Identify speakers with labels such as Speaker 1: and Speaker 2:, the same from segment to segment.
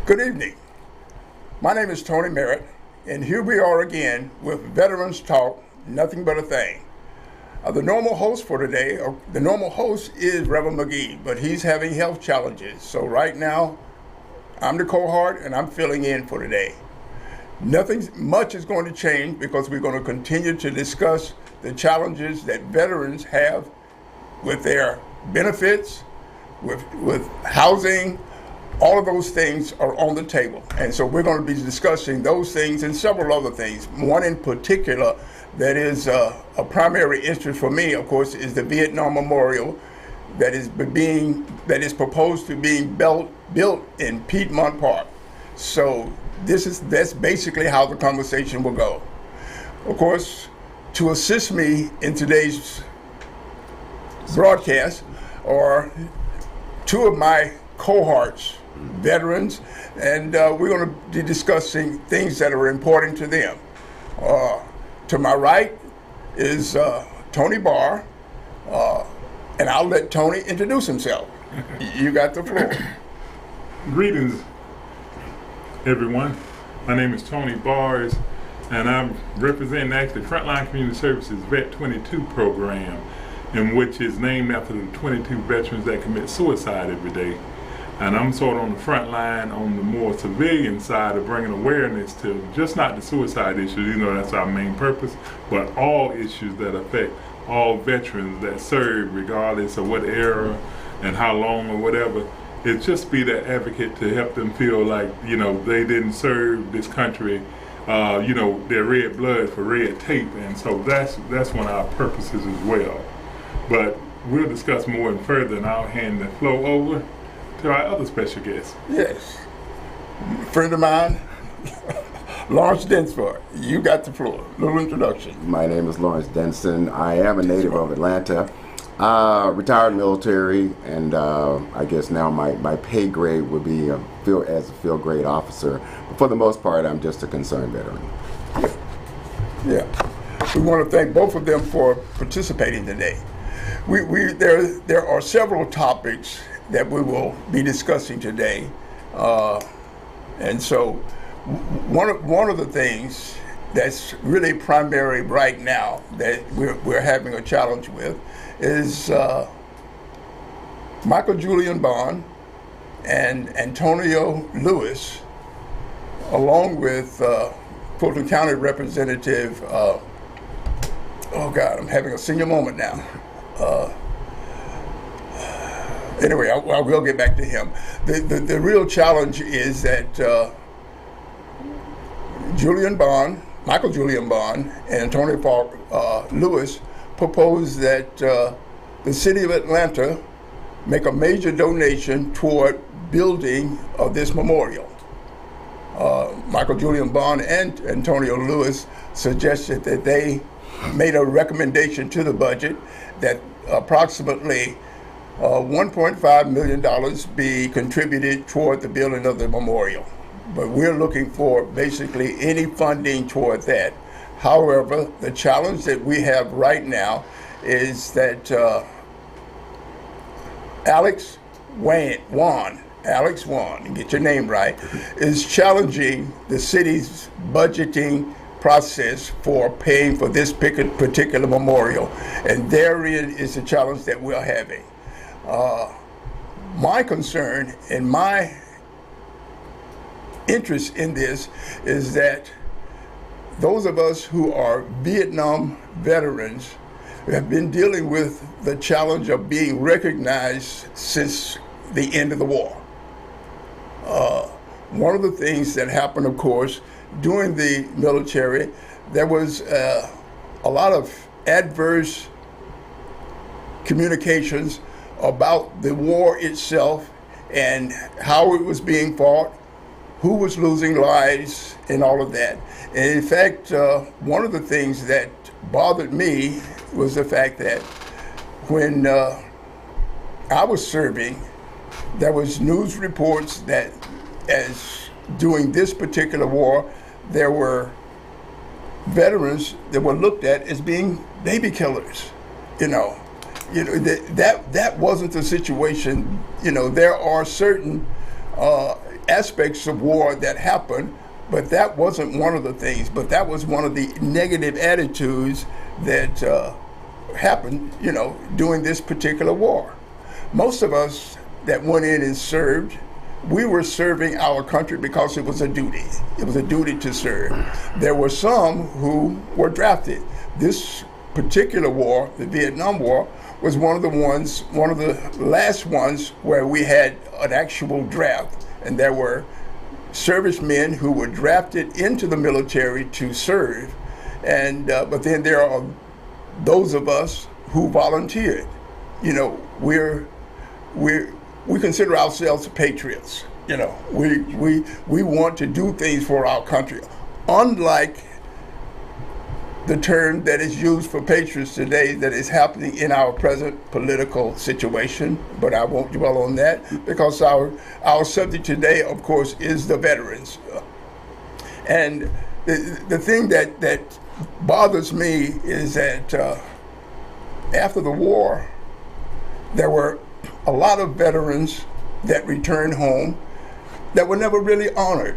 Speaker 1: Good evening. My name is Tony Merritt, and here we are again with Veterans Talk, Nothing But a Thing. The normal host for today, the normal host is Reverend McGee, but he's having health challenges. So right now, I'm the cohort, and I'm filling in for today. Nothing much is going to change because we're going to continue to discuss the challenges that veterans have with their benefits, with housing. All of those things are on the table. And so we're going to be discussing those things and several other things. One in particular that is a primary interest for me, of course, is the Vietnam Memorial that is proposed to being built in Piedmont Park. So that's basically how the conversation will go. Of course, to assist me in today's broadcast are two of my cohorts, veterans, and we're going to be discussing things that are important to them. To my right is Tony Barr, and I'll let Tony introduce himself. You got the floor.
Speaker 2: Greetings, everyone. My name is Tony Barr, and I'm representing actually Frontline Community Services Vet 22 program, in which is named after the 22 veterans that commit suicide every day. And I'm sort of on the front line on the more civilian side of bringing awareness to just not the suicide issues, that's our main purpose, but all issues that affect all veterans that serve, regardless of what era and how long or whatever. It's just be that advocate to help them feel like, they didn't serve this country, their red blood for red tape. And so that's one of our purposes as well. But we'll discuss more and further, and I'll hand the floor over to our other special guest.
Speaker 1: Yes. A friend of mine, Lawrence Densford. You got the floor. Little introduction.
Speaker 3: My name is Lawrence Denson. I am a native of Atlanta, retired military, and I guess now my pay grade would be as a field grade officer. But for the most part, I'm just a concerned veteran.
Speaker 1: Yeah. We want to thank both of them for participating today. There are several topics that we will be discussing today, and so one of the things that's really primary right now that we're having a challenge with is Michael Julian Bond and Antonio Lewis, along with Fulton County Representative. Oh God, I'm having a senior moment now. Anyway, I will get back to him. The real challenge is that Michael Julian Bond, and Antonio Lewis proposed that the city of Atlanta make a major donation toward building of this memorial. Michael Julian Bond and Antonio Lewis suggested that they made a recommendation to the budget that approximately $1.5 million be contributed toward the building of the memorial. But we're looking for basically any funding toward that. However, the challenge that we have right now is that Alex Wan, get your name right, is challenging the city's budgeting process for paying for this particular memorial, and therein is the challenge that we're having. My concern and my interest in this is that those of us who are Vietnam veterans have been dealing with the challenge of being recognized since the end of the war. One of the things that happened, of course, during the military, there was a lot of adverse communications about the war itself and how it was being fought, who was losing lives, and all of that. And in fact, one of the things that bothered me was the fact that when I was serving, there was news reports that as during this particular war, there were veterans that were looked at as being baby killers, that wasn't the situation. There are certain aspects of war that happened, but that wasn't one of the things. But that was one of the negative attitudes that happened, during this particular war. Most of us that went in and served, we were serving our country because it was a duty. It was a duty to serve. There were some who were drafted. This particular war, the Vietnam War, was one of the last ones where we had an actual draft, and there were servicemen who were drafted into the military to serve, and but then there are those of us who volunteered. We consider ourselves patriots. We want to do things for our country, unlike the term that is used for patriots today that is happening in our present political situation, but I won't dwell on that because our subject today, of course, is the veterans. And the thing that bothers me is that after the war, there were a lot of veterans that returned home that were never really honored.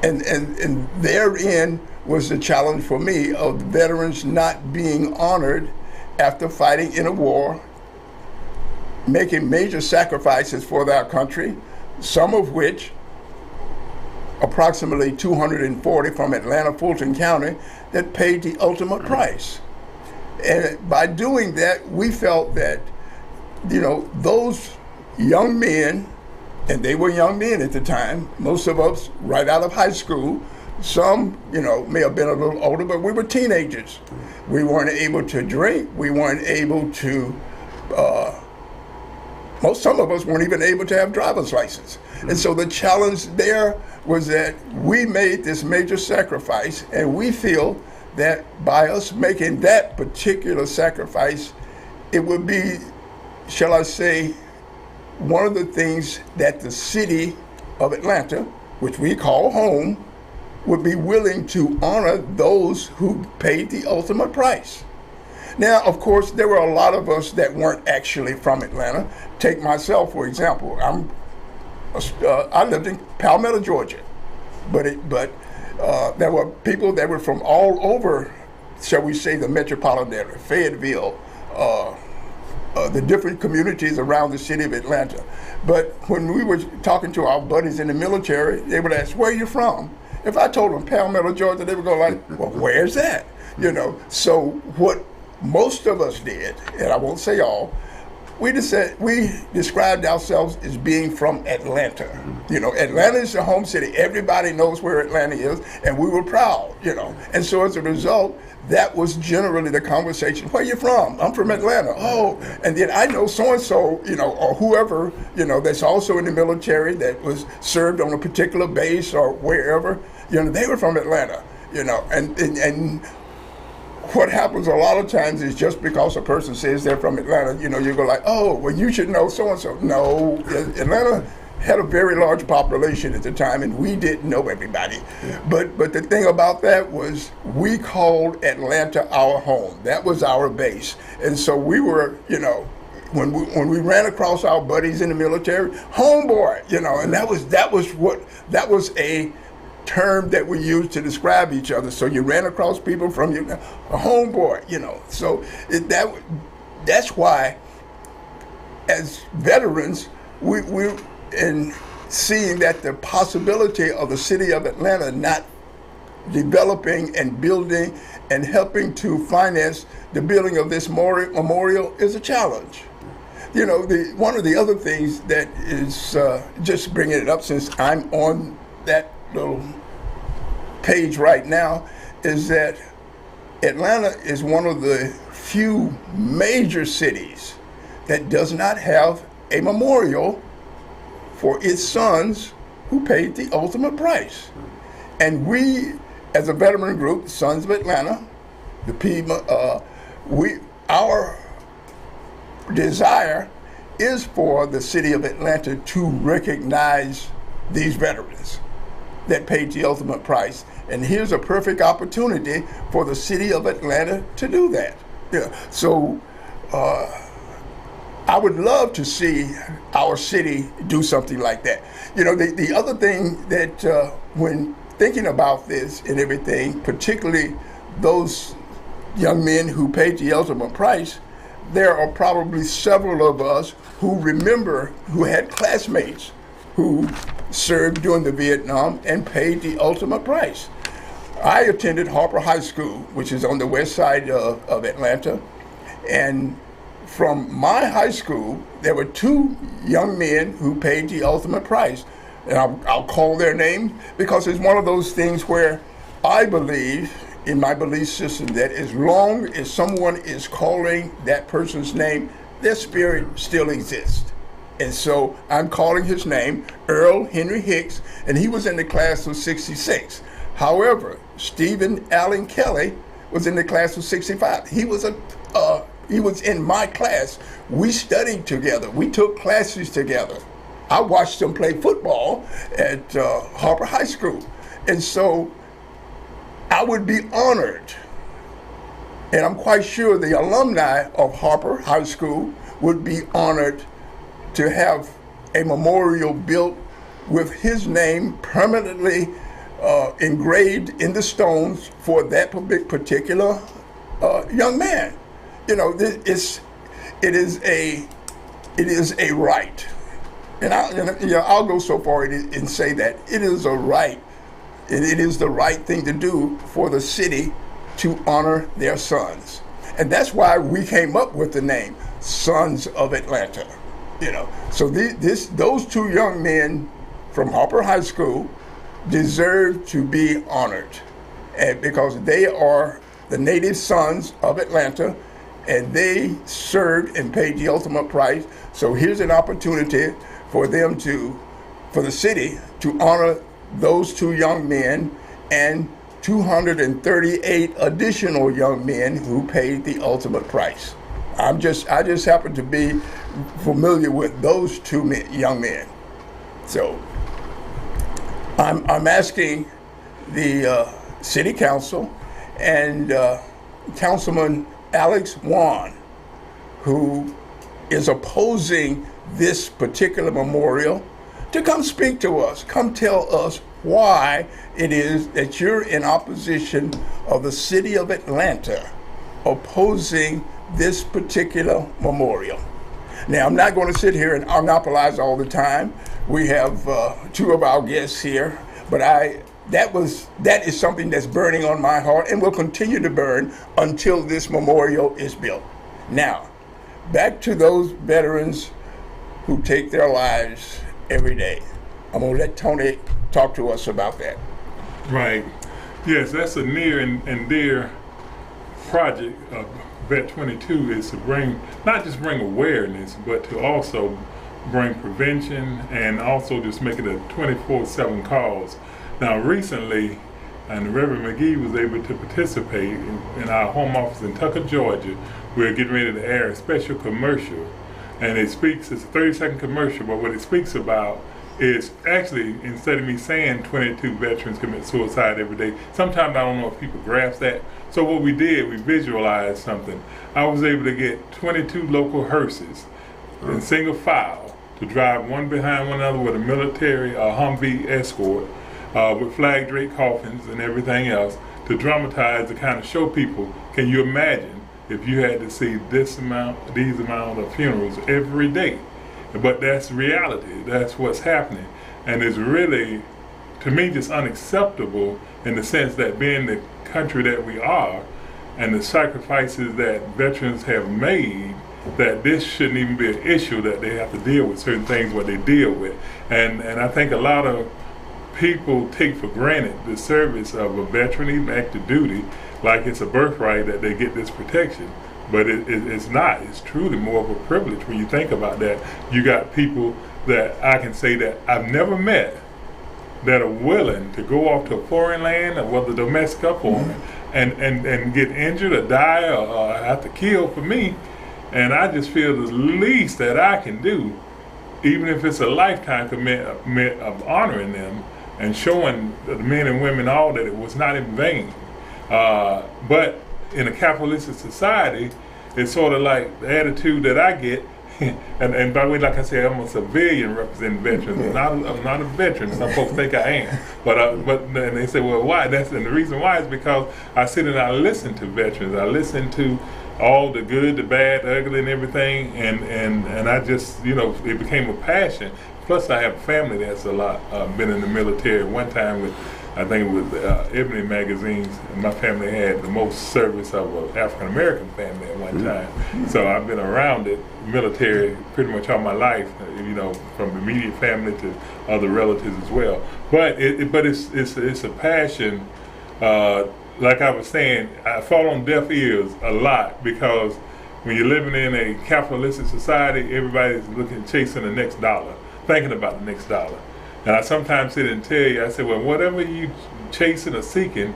Speaker 1: And therein was the challenge for me of veterans not being honored after fighting in a war, making major sacrifices for their country, some of which, approximately 240 from Atlanta, Fulton County, that paid the ultimate price. And by doing that, we felt that, those young men, and they were young men at the time, most of us right out of high school, some, may have been a little older, but we were teenagers. We weren't able to drink. We weren't able to, some of us weren't even able to have driver's license. And so the challenge there was that we made this major sacrifice, and we feel that by us making that particular sacrifice, it would be, shall I say, one of the things that the city of Atlanta, which we call home, would be willing to honor those who paid the ultimate price. Now, of course, there were a lot of us that weren't actually from Atlanta. Take myself, for example. I lived in Palmetto, Georgia, but there were people that were from all over, shall we say, the metropolitan area, Fayetteville, the different communities around the city of Atlanta. But when we were talking to our buddies in the military, they would ask, "Where are you from?" If I told them Palmetto, Georgia, they would go like, "Well, where's that?" So what most of us did, and I won't say all, we described ourselves as being from Atlanta. Atlanta is the home city. Everybody knows where Atlanta is, and we were proud, And so as a result, that was generally the conversation. "Where you from?" "I'm from Atlanta." "Oh," and then I know so-and-so, or whoever, that's also in the military that was served on a particular base or wherever, they were from Atlanta, and what happens a lot of times is just because a person says they're from Atlanta, you go like, "Oh, well, you should know so-and-so." No, Atlanta had a very large population at the time, and we didn't know everybody. Yeah. But the thing about that was we called Atlanta our home. That was our base. And so we were, when we ran across our buddies in the military, homeboy, and that was a term that we used to describe each other. So you ran across people from a homeboy, So that's why, as veterans, we in seeing that the possibility of the city of Atlanta not developing and building and helping to finance the building of this memorial is a challenge. One of the other things that is, just bringing it up since I'm on that little page right now, is that Atlanta is one of the few major cities that does not have a memorial for its sons who paid the ultimate price. And we, as a veteran group, the Sons of Atlanta, the Piedmont, our desire is for the city of Atlanta to recognize these veterans that paid the ultimate price. And here's a perfect opportunity for the city of Atlanta to do that. So I would love to see our city do something like that. You know, the other thing that when thinking about this and everything, particularly those young men who paid the ultimate price, there are probably several of us who remember, who had classmates who served during the Vietnam and paid the ultimate price. I attended Harper High School, which is on the west side of Atlanta, and from my high school, there were two young men who paid the ultimate price. And I'll call their name because it's one of those things where I believe, in my belief system, that as long as someone is calling that person's name, their spirit still exists. And so I'm calling his name, Earl Henry Hicks, and he was in the class of 66. However, Stephen Allen Kelly was in the class of 65. He was in my class. We studied together. We took classes together. I watched him play football at Harper High School. And so I would be honored, and I'm quite sure the alumni of Harper High School would be honored to have a memorial built with his name permanently engraved in the stones for that particular young man. You know, it is a right, and I'll go so far and say that it is a right. It is the right thing to do for the city to honor their sons, and that's why we came up with the name Sons of Atlanta. You know, so those two young men from Harper High School deserve to be honored, and because they are the native sons of Atlanta. And they served and paid the ultimate price. So here's an opportunity for the city to honor those two young men and 238 additional young men who paid the ultimate price. I just happen to be familiar with those two young men. So I'm asking the city council and Councilman Alex Wan, who is opposing this particular memorial, to come speak to us, come tell us why it is that you're in opposition of the city of Atlanta opposing this particular memorial. Now, I'm not going to sit here and monopolize all the time. We have two of our guests here, but that is something that's burning on my heart and will continue to burn until this memorial is built. Now, back to those veterans who take their lives every day. I'm going to let Tony talk to us about that.
Speaker 2: Right. Yes, that's a near and dear project of Vet 22 is to not just bring awareness, but to also bring prevention and also just make it a 24/7 cause. Now, recently, and Reverend McGee was able to participate in our home office in Tucker, Georgia. We're getting ready to air a special commercial, and it's a 30-second commercial, but what it speaks about is actually, instead of me saying 22 veterans commit suicide every day, sometimes I don't know if people grasp that. So what we did, we visualized something. I was able to get 22 local hearses in single file to drive one behind one another with a military Humvee escort, with flag draped coffins and everything else, to dramatize, to kind of show people, can you imagine if you had to see these amount of funerals every day? But that's reality, that's what's happening. And it's really, to me, just unacceptable in the sense that being the country that we are and the sacrifices that veterans have made, that this shouldn't even be an issue, that they have to deal with certain things what they deal with. And I think a lot of people take for granted the service of a veteran, even active duty, like it's a birthright that they get this protection. But it's not. It's truly more of a privilege when you think about that. You got people that I can say that I've never met that are willing to go off to a foreign land, or whether domestic or foreign, and get injured or die or have to kill for me. And I just feel the least that I can do, even if it's a lifetime commitment of honoring them and showing the men and women all that it was not in vain. But in a capitalistic society, it's sort of like the attitude that I get, and by the way, like I said, I'm a civilian representing veterans. I'm not a veteran. Some folks think I am, but and they say, well, why? And the reason why is because I sit and I listen to veterans. I listen to all the good, the bad, the ugly, and everything, and I just, it became a passion. Plus, I have a family that's been in the military. One time with, I think it was Ebony magazines, and my family had the most service of an African American family at one time. So I've been around it, military, pretty much all my life. From immediate family to other relatives as well. But it's a passion. Like I was saying, I fall on deaf ears a lot because when you're living in a capitalistic society, everybody's chasing the next dollar, thinking about the next dollar. And I sometimes sit and tell you, I say, well, whatever you chasing or seeking,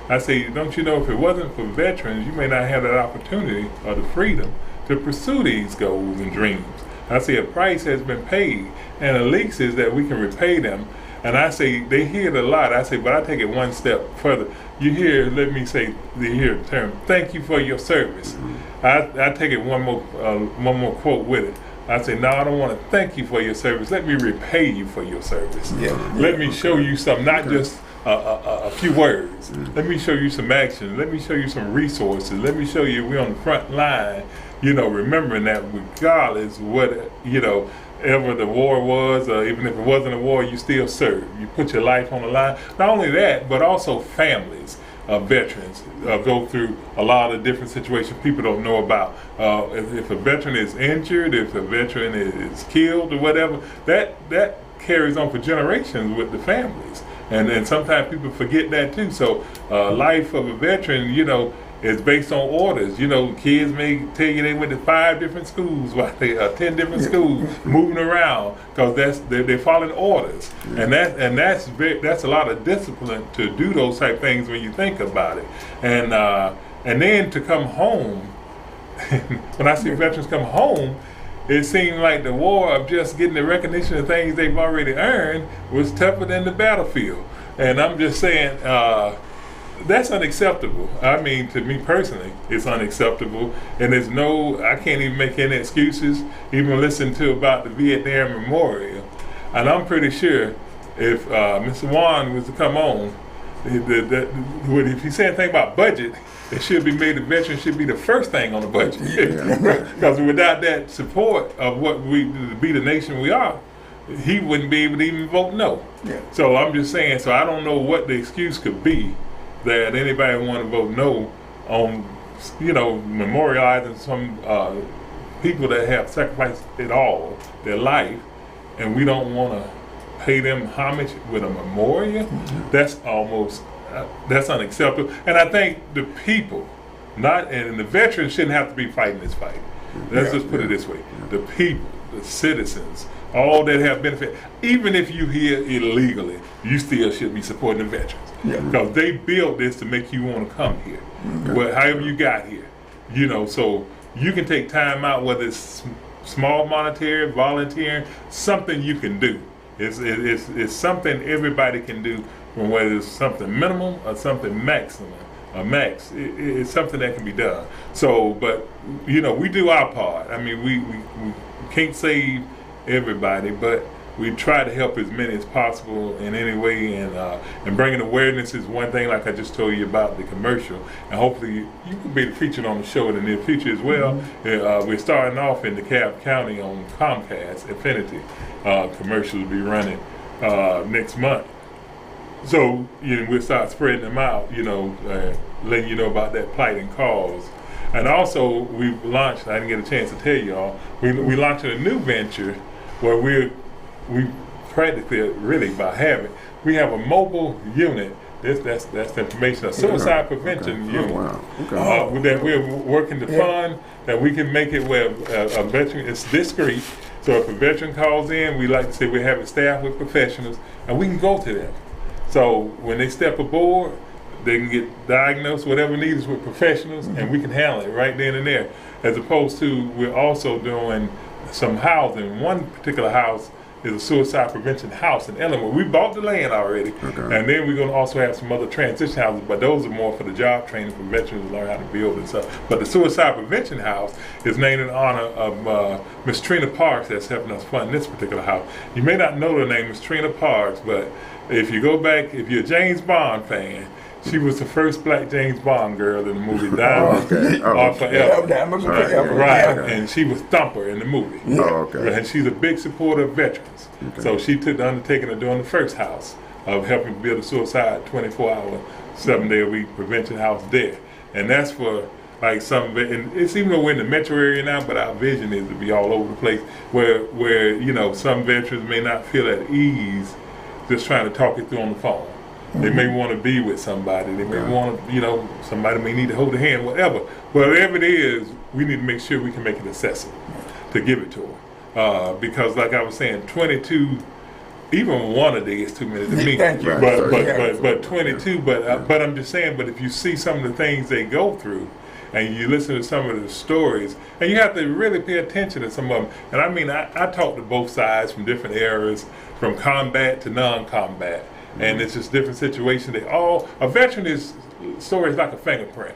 Speaker 2: I say, don't you know if it wasn't for veterans, you may not have that opportunity or the freedom to pursue these goals and dreams. I say a price has been paid, and the least is that we can repay them. And I say, they hear it a lot. I say, but I take it one step further. You hear, let me say, they hear the term, thank you for your service. I take it one more quote with it. I say, no, I don't want to thank you for your service. Let me repay you for your service. Let me show you some, not just a few words. Let me show you some action. Let me show you some resources. Let me show you we're on the front line, remembering that regardless what, ever the war was, or even if it wasn't a war, you still serve. You put your life on the line. Not only that, but also families of veterans go through a lot of different situations people don't know about. If a veteran is injured, if a veteran is killed or whatever, that carries on for generations with the families. And then sometimes people forget that too. So life of a veteran, is based on orders. Kids may tell you they went to 5 different schools, while they 10 different schools, moving around, because they're following orders, and that's a lot of discipline to do those type things when you think about it, and then to come home. When I see veterans come home, it seemed like the war of just getting the recognition of things they've already earned was tougher than the battlefield, and I'm just saying. That's unacceptable. I mean, to me personally, it's unacceptable. And I can't even make any excuses, even listen to about the Vietnam Memorial. And I'm pretty sure if Mr. Wan was to come on, if he said anything about budget, it should be made, the veteran should be the first thing on the budget. Because without that support of what to be the nation we are, he wouldn't be able to even vote no. So I'm just saying, so I don't know what the excuse could be that anybody want to vote no on, memorializing some people that have sacrificed it all, their life, and we don't want to pay them homage with a memorial. That's almost, that's unacceptable. And I think the people, and the veterans shouldn't have to be fighting this fight. Let's just put it this way. The people, the citizens, all that have benefit, even if you here illegally, you still should be supporting the veterans. Because they built this to make you want to come here. However you got here. So you can take time out, whether it's small monetary, volunteering, something you can do. It's something everybody can do, from whether it's something minimal or something maximum. Max, it's something that can be done. So, but we do our part. I mean, we can't save everybody, but we try to help as many as possible in any way, and bringing awareness is one thing, like I just told you about the commercial, and hopefully you can be featured on the show in the near future as well. We're starting off in DeKalb County on Comcast Infinity. Commercials will be running next month. So we'll start spreading them out, letting you know about that plight and cause. And also we've launched, I didn't get a chance to tell y'all, we launched a new venture where we practically, really by habit, we have a mobile unit. That's the information, a suicide prevention unit. That we're working to fund, that we can make it where a veteran, it's discreet. So if a veteran calls in, we like to say we have it staffed with professionals, and we can go to them. So when they step aboard, they can get diagnosed, whatever needs with professionals, and we can handle it right then and there. As opposed to, we're also doing some housing. One particular house is a suicide prevention house in Illinois. We bought the land already, and then we're going to also have some other transition houses, but those are more for the job training for veterans to learn how to build and stuff. But the suicide prevention house is named in honor of Miss Trina Parks that's helping us fund this particular house. You may not know the name Miss Trina Parks, but if you go back, if you're a James Bond fan, she was the first black James Bond girl in the movie Diamond or Forever. Right, and she was Thumper in the movie. And she's a big supporter of veterans. So she took the undertaking of doing the first house of helping build a suicide 24-hour, 7-day-a-week prevention house there. And that's for like some, and it's even though we're in the metro area now, but our vision is to be all over the place where you know, some veterans may not feel at ease just trying to talk it through on the phone. They may want to be with somebody. They may want to, you know, somebody may need to hold a hand, whatever. Whatever it is, we need to make sure we can make it accessible to give it to them. Because like I was saying, 22, even one a day is too many to me.
Speaker 1: Thank you.
Speaker 2: But 22, but I'm just saying, but if you see some of the things they go through, and you listen to some of the stories, and you have to really pay attention to some of them. And I mean, I talk to both sides from different eras, from combat to non-combat. And it's just different situations. A veteran story is like a fingerprint.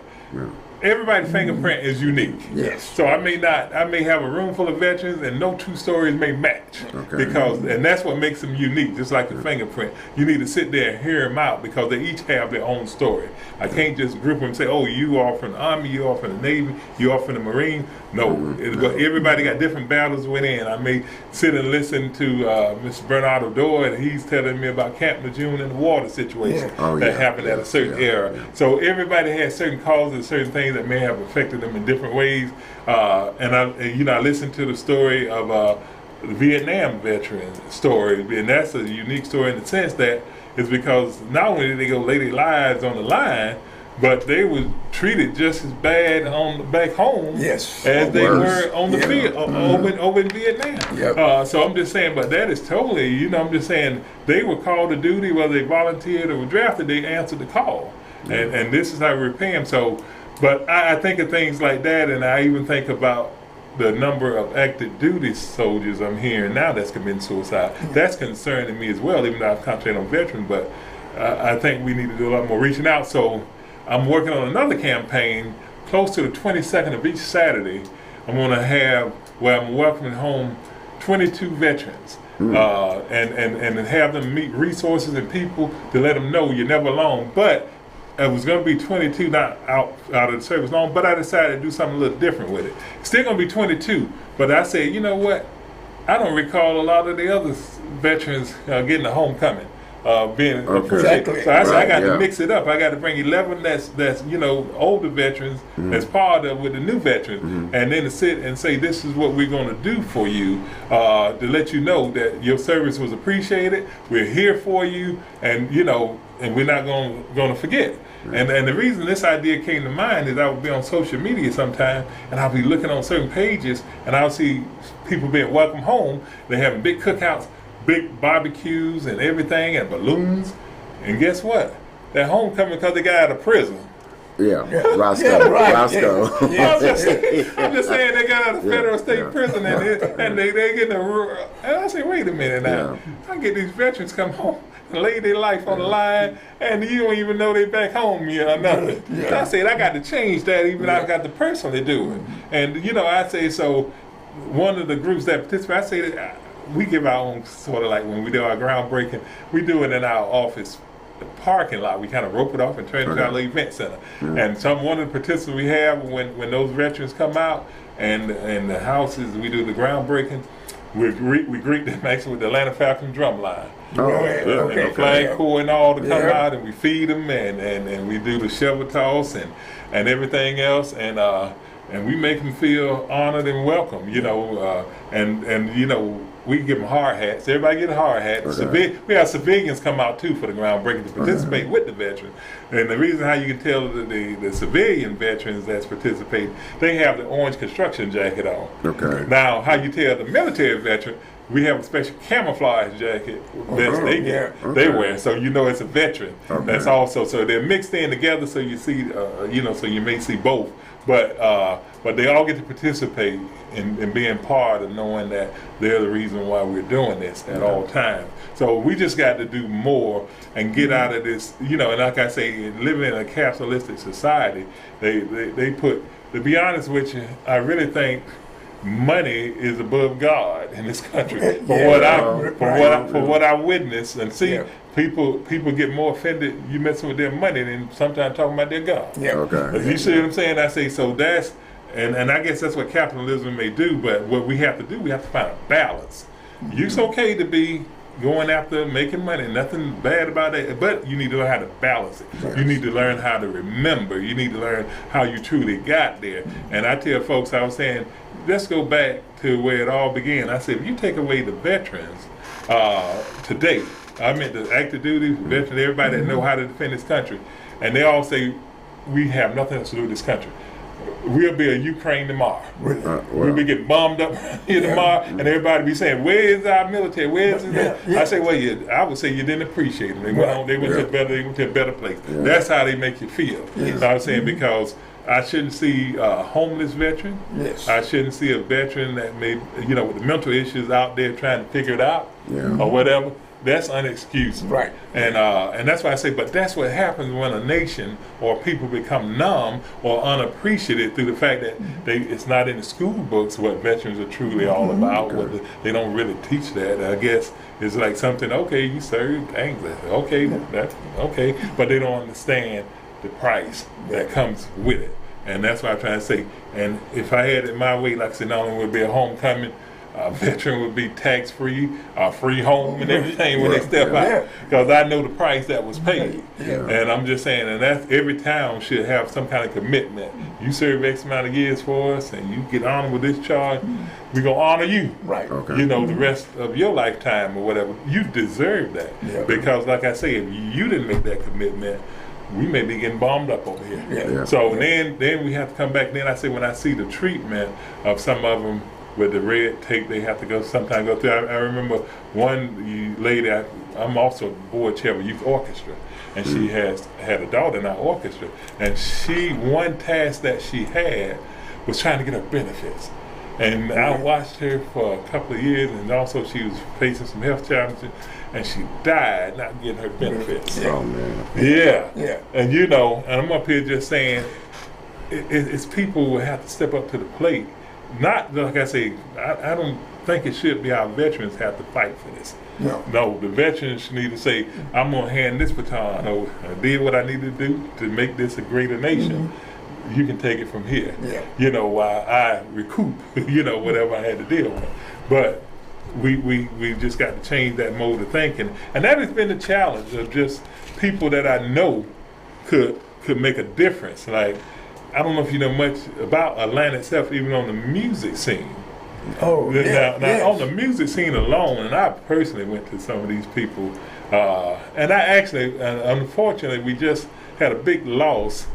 Speaker 2: Everybody's fingerprint is unique.
Speaker 1: Yes.
Speaker 2: So I may have a room full of veterans and no two stories may match. And that's what makes them unique, just like the fingerprint. You need to sit there and hear them out because they each have their own story. I can't just group them and say, oh, you are from the Army, you are from the Navy, you are from the Marine. No, everybody got different battles within. I may sit and listen to Mr. Bernard O'Doyle, and he's telling me about Camp Lejeune and the water situation that happened at a certain era. So everybody has certain causes, certain things that may have affected them in different ways. And I listened to the story of the Vietnam veteran story, and that's a unique story in the sense that it's because not only did they go lay their lives on the line, but they were treated just as bad back home as they were on the field over in Vietnam. So I'm just saying, but that is totally, you know, I'm just saying they were called to duty, whether they volunteered or were drafted, they answered the call. And this is how we repay them. So, but I think of things like that, and I even think about the number of active duty soldiers I'm hearing now that's committing suicide. That's concerning me as well, even though I've concentrated on veterans, but I think we need to do a lot more reaching out. So I'm working on another campaign close to the 22nd of each Saturday. I'm going to have where I'm welcoming home 22 veterans and have them meet resources and people to let them know you're never alone. But it was going to be 22, not out of the service long, but I decided to do something a little different with it. Still going to be 22, but I said, you know what? I don't recall a lot of the other veterans getting a homecoming. Being appreciated. So I said, I got to mix it up. I got to bring 11 that's you know, older veterans that's part of with the new veterans, and then to sit and say, this is what we're going to do for you to let you know that your service was appreciated. We're here for you, and you know, and we're not going to forget. And the reason this idea came to mind is I would be on social media sometime, and I'll be looking on certain pages, and I'll see people being welcomed home. They're having big cookouts, big barbecues and everything, and balloons. And guess what? They're homecoming because they got out of prison.
Speaker 3: Roscoe. Roscoe.
Speaker 2: I'm just saying they got out of federal state prison and they getting and I say, wait a minute now. I get these veterans come home and lay their life on the line, and you don't even know they back home, you know, nothing. I said, I got to change that, even I got to personally do it. And, you know, I say, so one of the groups that participate, I say that we give our own sort of like when we do our groundbreaking, we do it in our office parking lot. We kind of rope it off and turn it into our little event center. And one of the participants we have when those veterans come out and the houses, we do the groundbreaking, we greet them actually with the Atlanta Falcons drum line. And the flag corps and all to come out, and we feed them and we do the shovel toss and everything else, and we make them feel honored and welcome, you know, and you know, we give them hard hats. Everybody get a hard hat. We have civilians come out too for the groundbreaking to participate with the veterans. And the reason how you can tell the civilian veterans that's participating, they have the orange construction jacket on. Now, how you tell the military veteran, we have a special camouflage jacket that they get,
Speaker 1: yeah.
Speaker 2: they wear, so you know it's a veteran. That's also, so they're mixed in together, so you see, you know, so you may see both, but they all get to participate in being part of knowing that they're the reason why we're doing this at all times. So we just got to do more and get out of this, you know. And like I say, living in a capitalistic society, they put. To be honest with you, I really think money is above God in this country. For what I witness and see, people get more offended you messing with their money than sometimes talking about their God.
Speaker 1: Yeah.
Speaker 3: Okay.
Speaker 2: You see what I'm saying? I say, so that's, and I guess that's what capitalism may do, but what we have to do, we have to find a balance. It's okay to be going after making money, nothing bad about it, but you need to learn how to balance it.
Speaker 1: Yes.
Speaker 2: You need to learn how to remember. You need to learn how you truly got there. And I tell folks, I was saying, let's go back to where it all began. I said, if you take away the veterans today, I meant the active duty, veterans, everybody that know how to defend this country, and they all say, we have nothing else to do with this country. We'll be a Ukraine tomorrow. We'll be getting bombed up here tomorrow, and everybody be saying, "Where is our military? Where is it?" I say, "Well, I would say you didn't appreciate them. They went on. They went to a better place. That's how they make you feel." I was saying because I shouldn't see a homeless veteran. I shouldn't see a veteran that may, you know, with the mental issues out there trying to figure it out or whatever. That's unexcusable.
Speaker 1: Right.
Speaker 2: And that's why I say, but that's what happens when a nation or people become numb or unappreciative through the fact that it's not in the school books what veterans are truly all about. They don't really teach that. I guess it's like something, okay, you serve, thanks, okay, that's okay, but they don't understand the price that comes with it. And that's why I'm trying to say, and if I had it my way, like I said, not only would be a homecoming, a veteran would be tax-free, free home and everything when they step out, because I know the price that was paid. And I'm just saying, and that's every town should have some kind of commitment. You serve X amount of years for us, and you get honored with this charge, we're gonna honor you.
Speaker 1: Right.
Speaker 2: You know, the rest of your lifetime or whatever. You deserve that because, like I say, if you didn't make that commitment, we may be getting bombed up over here. So then we have to come back. Then I say, when I see the treatment of some of them, with the red tape they have to go sometimes go through. I remember one lady, I'm also board chair of a youth orchestra, and she had a daughter in our orchestra, and one task that she had was trying to get her benefits. And I watched her for a couple of years, and also she was facing some health challenges, and she died not getting her benefits.
Speaker 3: Oh man.
Speaker 2: Yeah. And you know, and I'm up here just saying, it's people who have to step up to the plate. Not, like I say, I don't think it should be our veterans have to fight for this. No, the veterans need to say, I'm going to hand this baton over. I did what I needed to do to make this a greater nation. You can take it from here. You know, while I recoup, you know, whatever I had to deal with. But we just got to change that mode of thinking. And that has been the challenge of just people that I know could make a difference. Like, I don't know if you know much about Atlanta itself, even on the music scene.
Speaker 1: Oh,
Speaker 2: now on the music scene alone, and I personally went to some of these people, and I actually, unfortunately, we just had a big loss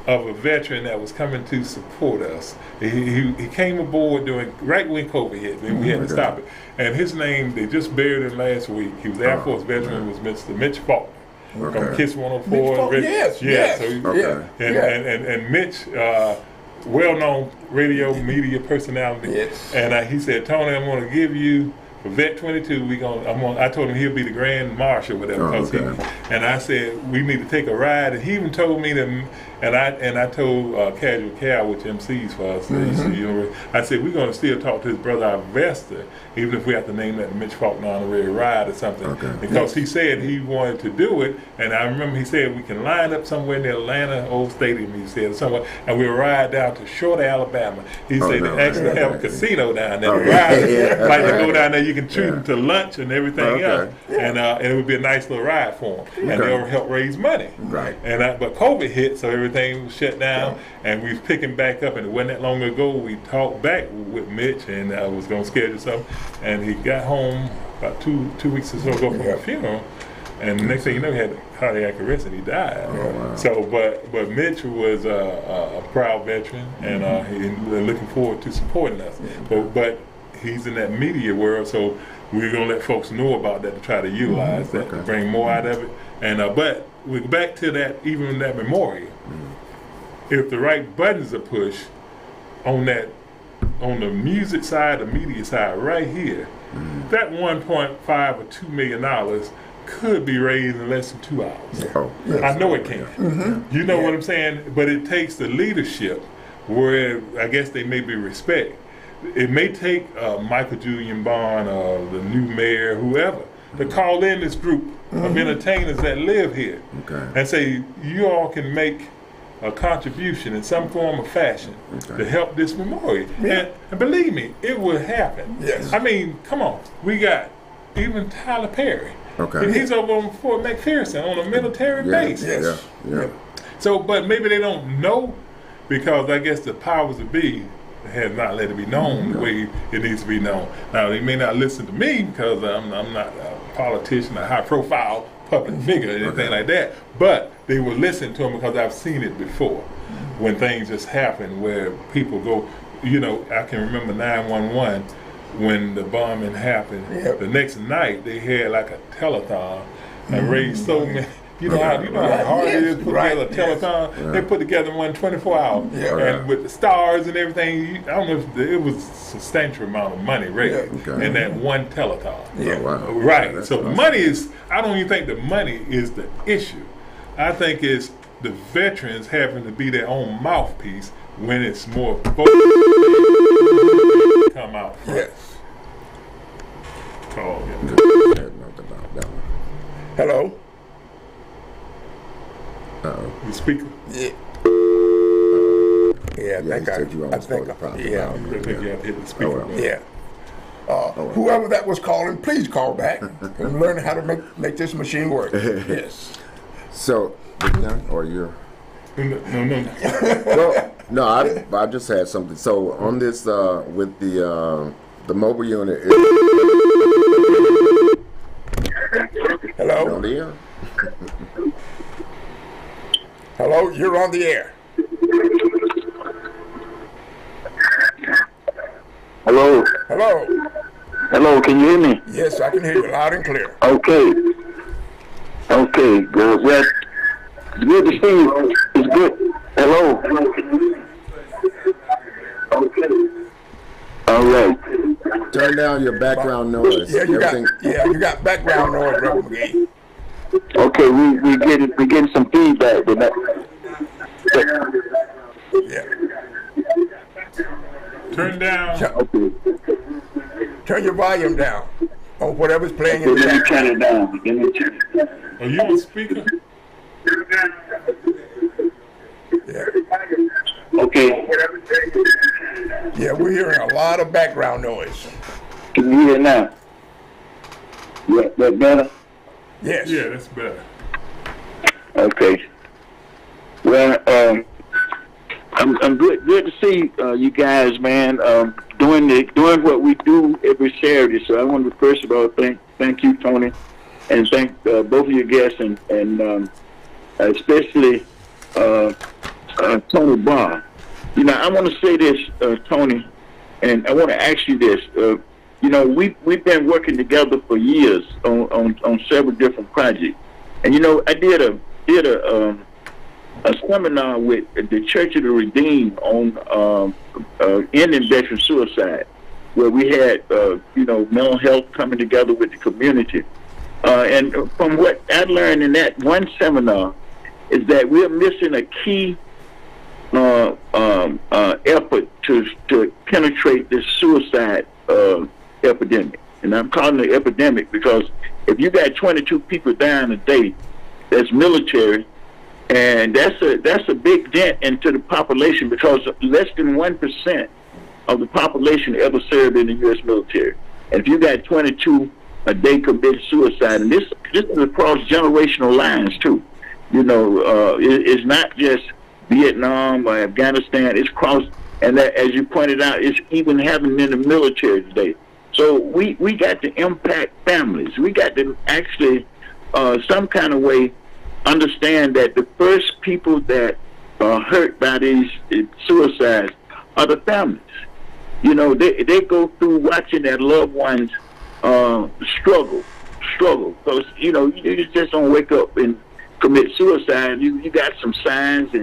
Speaker 2: of a veteran that was coming to support us. He came aboard right when COVID hit, and we had to stop it. And his name, they just buried him last week. He was Air Force veteran, was Mr. Mitch Faulkner. From Kiss 104. And Mitch, well-known radio media personality. And he said, Tony, I'm going to give you, for Vet 22, I told him he'll be the Grand Marshal or whatever. And I said, we need to take a ride. And he even told me to, and I told Casual Cal, which MCs for us, I said, we're going to still talk to his brother Alvesta, even if we have to name that the Mitch Faulkner honorary ride or something. Because he said he wanted to do it, and I remember he said we can line up somewhere in the Atlanta old stadium, he said, somewhere, and we'll ride down to Short, Alabama. He said they actually have a casino down there. Like to go down there, you can treat them to lunch and everything else. And it would be a nice little ride for them. And they'll help raise money. But COVID hit, so everything was shut down, and we was picking back up, and it wasn't that long ago we talked back with Mitch, and I was going to schedule something, and he got home about two weeks or so ago from a funeral, and the next thing you know, he had cardiac arrest and he died. So, but Mitch was a proud veteran, and he's looking forward to supporting us. But he's in that media world, so we're gonna let folks know about that to try to utilize that to bring more out of it. And but we're back to that, even that memorial. If the right buttons are pushed on that, on the music side, the media side, right here, that 1.5 or $2 million could be raised in less than 2 hours.
Speaker 3: Oh,
Speaker 2: I know it can. You know what I'm saying? But it takes the leadership where I guess they may be respect. It may take Michael Julian Barr, the new mayor, whoever, to call in this group of entertainers that live here and say, you all can make a contribution in some form or fashion to help this memorial. And believe me, it will happen.
Speaker 1: Yes.
Speaker 2: I mean, come on. We got even Tyler Perry. And he's over on Fort McPherson on a military base. So, but maybe they don't know because I guess the powers that be has not let it be known the way it needs to be known. Now, they may not listen to me because I'm not a politician, a high-profile public figure, or anything like that, but they will listen to him because I've seen it before when things just happen where people go, you know, I can remember 911 when the bombing happened. The next night they had like a telethon and raised so many. You know how hard it is to put together a telethon. They put together one 24 hours, and with the stars and everything. I don't know if it was a substantial amount of money raised in that one telethon. Right. So the money is. I don't even think the money is the issue. I think it's the veterans having to be their own mouthpiece when it's more focused. Come out. Call.
Speaker 1: Hello.
Speaker 2: The speaker.
Speaker 1: I think you have
Speaker 2: to hit the speaker.
Speaker 1: Whoever that was calling, please call back and learn how to make this machine work. Yes.
Speaker 3: So, or you're?
Speaker 2: No.
Speaker 3: Well, no, I just had something. So on this with the mobile unit.
Speaker 1: Hello.
Speaker 3: On the air?
Speaker 1: Hello, you're on the air.
Speaker 4: Hello.
Speaker 1: Hello.
Speaker 4: Hello, can you hear me?
Speaker 1: Yes, I can hear you loud and clear.
Speaker 4: Okay. Good. Well, good to see you. It's good. Hello. All right.
Speaker 3: Turn down your background noise.
Speaker 1: You got background noise, Reverend McGee.
Speaker 4: Okay, we getting some feedback with that.
Speaker 2: Turn down.
Speaker 1: Turn your volume down on whatever's playing in the
Speaker 4: Let me
Speaker 1: background.
Speaker 4: turn it down.
Speaker 2: Are you on speaker?
Speaker 4: Okay.
Speaker 1: Yeah, we're hearing a lot of background noise.
Speaker 4: Can you hear it now? Yeah, that better?
Speaker 1: Yes.
Speaker 2: Yeah, that's better.
Speaker 4: Okay. Well, I'm good to see you guys, man. Doing what we do every Saturday. So I want to first of all thank you, Tony, and thank both of your guests and especially Tony Barr. You know, I want to say this, Tony, and I want to ask you this. You know, we've been working together for years on several different projects, and you know, I did a seminar with the Church of the Redeemed on ending veteran suicide, where we had you know, mental health coming together with the community, and from what I learned in that one seminar is that we're missing a key effort to penetrate this suicide epidemic. And I'm calling it epidemic because if you got 22 people dying a day, that's military, and that's a big dent into the population because less than 1% of the population ever served in the U.S. military. And if you got 22 a day commit suicide, and this is across generational lines too. You know, it's not just Vietnam or Afghanistan. It's cross, and that, as you pointed out, it's even happening in the military today. So we got to impact families. We got to actually, some kind of way, understand that the first people that are hurt by these suicides are the families. You know, they go through watching their loved ones struggle, because you know you just don't wake up and commit suicide. You got some signs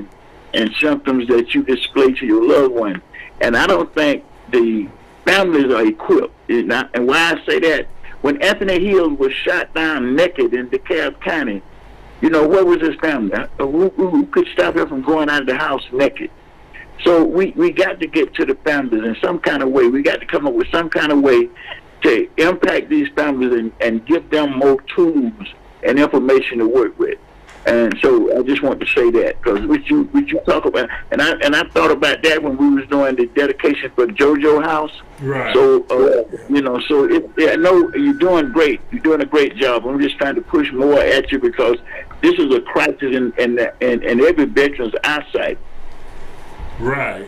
Speaker 4: and symptoms that you display to your loved one, and I don't think the families are equipped. And why I say that, when Anthony Hill was shot down naked in DeKalb County, you know, where was his family? Who could stop him from going out of the house naked? So we got to get to the families in some kind of way. We got to come up with some kind of way to impact these families and give them more tools and information to work with. And so I just want to say that, because what you talk about, and I thought about that when we was doing the dedication for JoJo House.
Speaker 2: Right.
Speaker 4: So you know, so I know you're doing great. You're doing a great job. I'm just trying to push more at you, because this is a crisis in every veteran's eyesight.
Speaker 2: Right.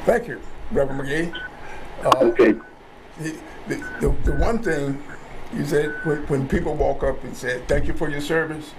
Speaker 1: Thank you, Reverend McGee.
Speaker 4: Okay.
Speaker 1: The one thing you said, when people walk up and say, "Thank you for your service,"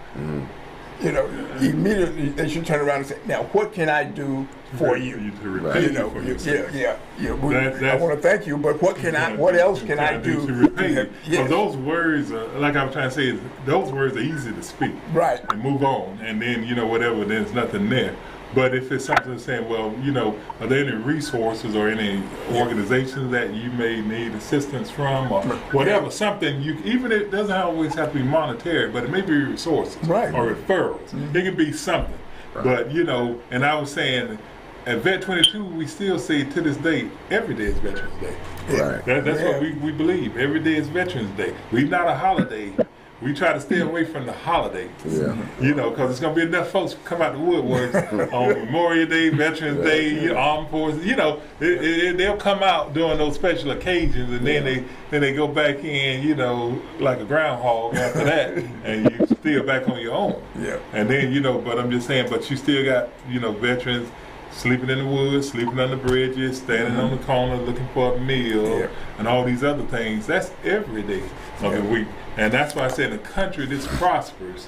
Speaker 1: you know, immediately they should turn around and say, "Now, what can I do for you?"
Speaker 2: Right.
Speaker 1: You know, I want to thank you, but what else can I do
Speaker 2: to repay you?
Speaker 1: Yes.
Speaker 2: Those words, like I was trying to say, those words are easy to speak,
Speaker 1: right,
Speaker 2: and move on, and then you know whatever, there's nothing there. But if it's something saying, well, you know, are there any resources or any organizations that you may need assistance from, or whatever, something even it doesn't always have to be monetary, but it may be resources,
Speaker 1: right,
Speaker 2: or referrals. It can be something. Right. But you know, and I was saying, at Vet 22, we still say to this day, every day is Veterans Day.
Speaker 3: Right.
Speaker 2: That's what we believe. Every day is Veterans Day. We're not a holiday. We try to stay away from the holidays. Yeah. You know, because it's going to be enough folks come out the woodworks on Memorial Day, Veterans Day, Armed Forces. You know, they'll come out during those special occasions, and then they go back in, you know, like a groundhog after that, and you still back on your own. Yeah. And then, you know, but I'm just saying, but you still got, you know, veterans sleeping in the woods, sleeping on the bridges, standing on the corner looking for a meal, and all these other things. That's every day of the week. And that's why I say in a country this prospers,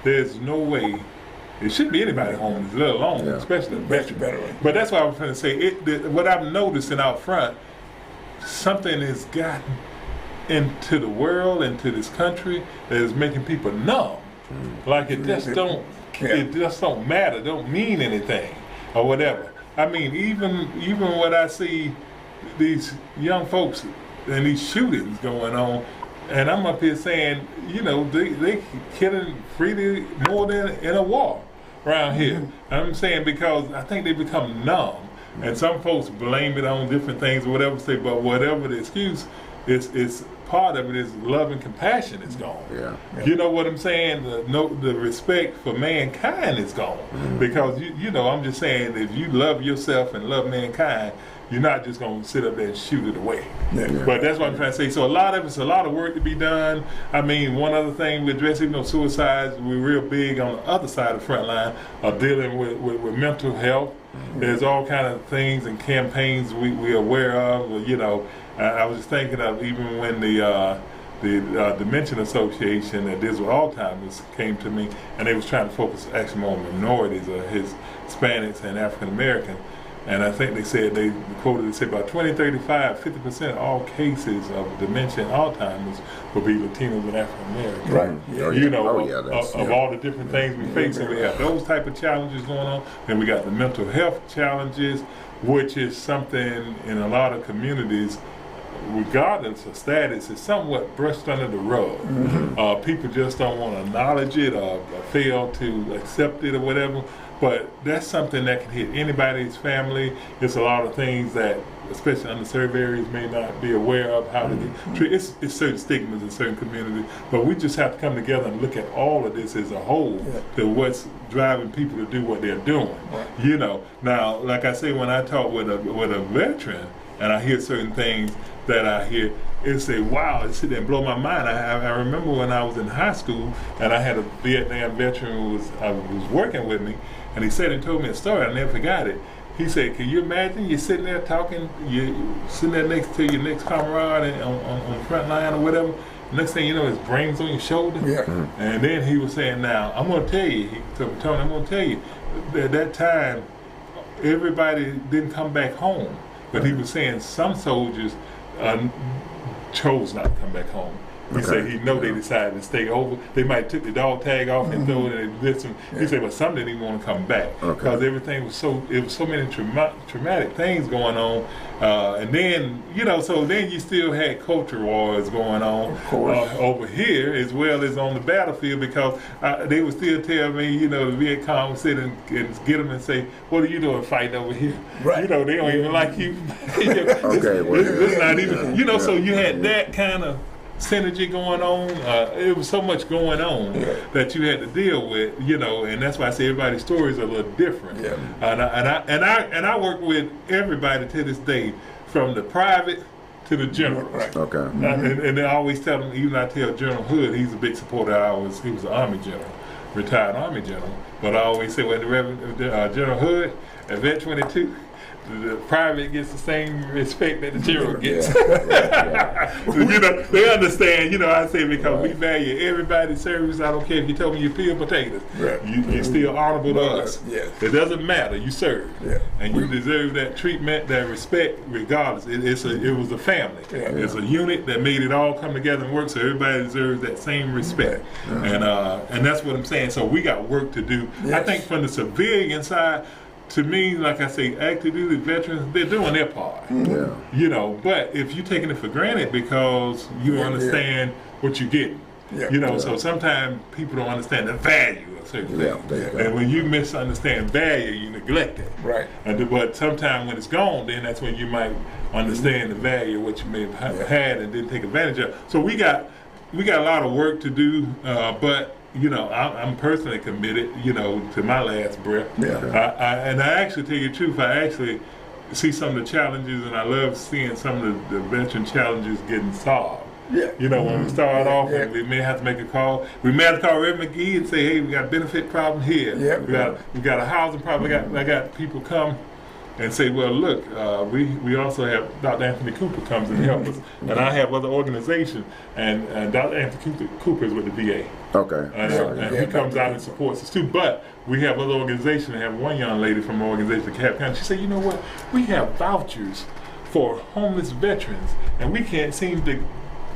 Speaker 2: there's no way, it shouldn't be anybody homeless, let alone, especially a veteran. But that's why I was trying to say, what I'm noticing out front, something has gotten into the world, into this country, that is making people numb. Like it just don't matter, don't mean anything, or whatever. I mean, even when I see these young folks and these shootings going on, and I'm up here saying, you know, they killing freely more than in a war around here. I'm saying because I think they become numb, and some folks blame it on different things or whatever. Say, but whatever the excuse, it's part of it is love and compassion is gone. You know what I'm saying? The respect for mankind is gone, because you know, I'm just saying, if you love yourself and love mankind, you're not just going to sit up there and shoot it away. But that's what I'm trying to say. So it's a lot of work to be done. I mean, one other thing, we address, even though suicides, we're real big on the other side of the front line of dealing with mental health. There's all kind of things and campaigns we're aware of. You know, I was just thinking of even when the Dementia Association that deals with Alzheimer's came to me, and they was trying to focus actually more on minorities, Hispanics and African American. And I think they said, they said about 2035, 50% of all cases of dementia and Alzheimer's will be Latinos and African Americans.
Speaker 1: Right.
Speaker 2: You know, of all the different things we face, and we have those type of challenges going on. Then we got the mental health challenges, which is something in a lot of communities, regardless of status, is somewhat brushed under the rug. People just don't want to acknowledge it or fail to accept it or whatever. But that's something that can hit anybody's family. It's a lot of things that, especially underserved areas, may not be aware of how to get treated. It's certain stigmas in certain communities, but we just have to come together and look at all of this as a whole to what's driving people to do what they're doing. You know, now, like I say, when I talk with a veteran and I hear certain things that I hear, it say, wow, it sit there and blow my mind. I remember when I was in high school and I had a Vietnam veteran who was working with me, and he said and told me a story, I never forgot it. He said, can you imagine you're sitting there talking, you're sitting there next to your next comrade on the front line or whatever, next thing you know, his brain's on your shoulder. And then he was saying, now, I'm going to tell you, he told me, Tony, I'm going to tell you, at that time, everybody didn't come back home. But he was saying some soldiers chose not to come back home. He said he know they decided to stay over. They might took the dog tag off and throw it and did some. He said, but some didn't even want to come back because everything was so many traumatic things going on. And then so then you still had culture wars going on over here as well as on the battlefield because they would still tell me, the Viet Cong would sit and get them and say, what are you doing fighting over here? Right. They don't even like you. It's not even. So you had that kind of synergy going on. It was so much going on that you had to deal with, and that's why I say everybody's stories are a little different. Yeah. And I work with everybody to this day, from the private to the general. Right. Okay. And I always tell them, even I tell General Hood, he's a big supporter. He was an Army general, retired Army general. But I always say, when the General Hood at Vet 22. The private gets the same respect that the general gets. They understand, I say, because we value everybody's service. I don't care if you told me you peel potatoes. Right. You're still honorable to us. Yes. It doesn't matter. You serve. Yeah. And you deserve that treatment, that respect, regardless. It was a family. Yeah. It's a unit that made it all come together and work, so everybody deserves that same respect. Yeah. And that's what I'm saying. So we got work to do. Yes. I think from the civilian side, to me, like I say, active duty veterans, they're doing their part. Yeah. But if you're taking it for granted because you understand what you're getting, so sometimes people don't understand the value of certain things. And when you misunderstand value, you neglect it. Right. But sometimes when it's gone, then that's when you might understand the value of what you may have had and didn't take advantage of. So we got a lot of work to do, but I'm personally committed, to my last breath. Yeah. And I actually tell you the truth, I actually see some of the challenges, and I love seeing some of the veteran challenges getting solved. Yeah. When we start off, and we may have to make a call. We may have to call Rev McGee and say, hey, we got a benefit problem here. Yeah. We got a housing problem. I got people come and say, well, look, we also have Dr. Anthony Cooper comes and helps us, and I have other organizations, and Dr. Anthony Cooper is with the VA. Okay. And he comes out and supports us too. But we have other organizations. We have one young lady from an organization, Cap County. She said, you know what? We have vouchers for homeless veterans, and we can't seem to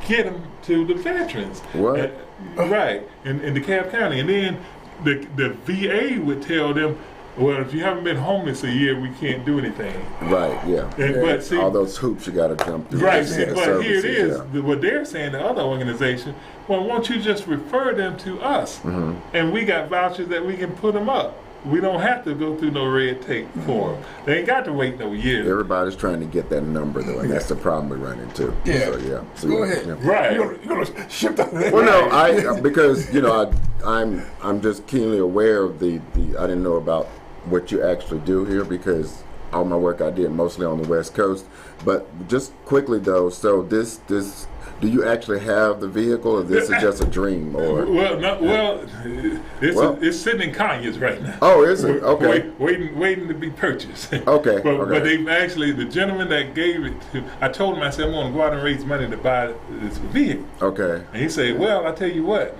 Speaker 2: get them to the veterans. What? Right. In DeKalb County. And then the VA would tell them, well, if you haven't been homeless a year, we can't do anything. Right, yeah. But see, all those hoops you got to jump through. Right, see, but here it is. What they're saying, the other organization, well, won't you just refer them to us? And we got vouchers that we can put them up. We don't have to go through no red tape for them. They ain't got to wait no years. Everybody's trying to get that number, though, and that's the problem we run into. Yeah. So, go ahead. Right. You're gonna shift out that. Well, no, because I'm just keenly aware of the I didn't know about what you actually do here, because all my work I did mostly on the West Coast. But just quickly though, so this do you actually have the vehicle, or this is just a dream? Or it's sitting in Kanye's right now. Oh, is it? Okay. Waiting to be purchased. Okay. But they've actually, the gentleman that gave it to, I told him, I said, I'm going to go out and raise money to buy this vehicle. Okay. And he said, well, I tell you what,